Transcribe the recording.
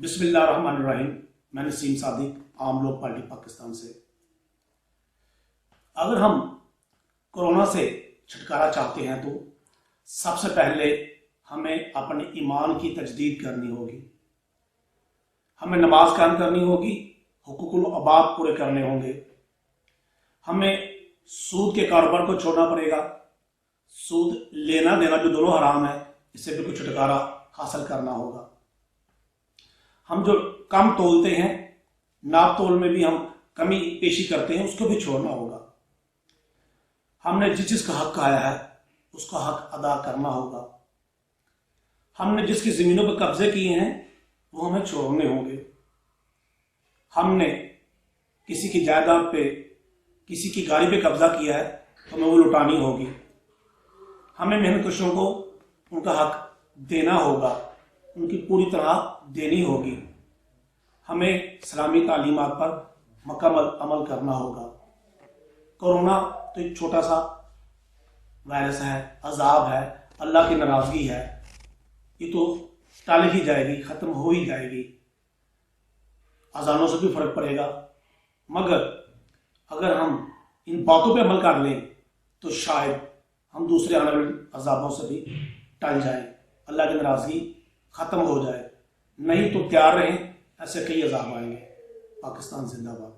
بسم اللہ الرحمن الرحیم۔ میں نسیم صادق، عام لوگ پارٹی پاکستان سے۔ اگر ہم کورونا سے چھٹکارا چاہتے ہیں تو سب سے پہلے ہمیں اپنے ایمان کی تجدید کرنی ہوگی، ہمیں نماز قائم کرنی ہوگی، حقوق العباد پورے کرنے ہوں گے، ہمیں سود کے کاروبار کو چھوڑنا پڑے گا، سود لینا دینا جو دونوں حرام ہے اس سے بالکل چھٹکارا حاصل کرنا ہوگا۔ ہم جو کم تولتے ہیں، ناپ تول میں بھی ہم کمی پیشی کرتے ہیں، اس کو بھی چھوڑنا ہوگا۔ ہم نے جس چیز کا حق کھایا ہے اس کا حق ادا کرنا ہوگا۔ ہم نے جس کی زمینوں پر قبضے کیے ہیں وہ ہمیں چھوڑنے ہوں گے۔ ہم نے کسی کی جائیداد پہ، کسی کی گاڑی پہ قبضہ کیا ہے تو ہمیں وہ لوٹانی ہوگی۔ ہمیں محنت کشوں کو ان کا حق دینا ہوگا، ان کی پوری طرح دینی ہوگی۔ ہمیں اسلامی تعلیمات پر مکمل عمل کرنا ہوگا۔ کورونا تو ایک چھوٹا سا وائرس ہے، عذاب ہے، اللہ کی ناراضگی ہے، یہ تو ٹال ہی جائے گی، ختم ہو ہی جائے گی، اذانوں سے بھی فرق پڑے گا۔ مگر اگر ہم ان باتوں پہ عمل کر لیں تو شاید ہم دوسرے آنے والے عذابوں سے بھی ٹل جائیں، اللہ کی ناراضگی ختم ہو جائے۔ نہیں تو تیار رہیں، ایسے کئی عذاب آئیں گے۔ پاکستان زندہ باد۔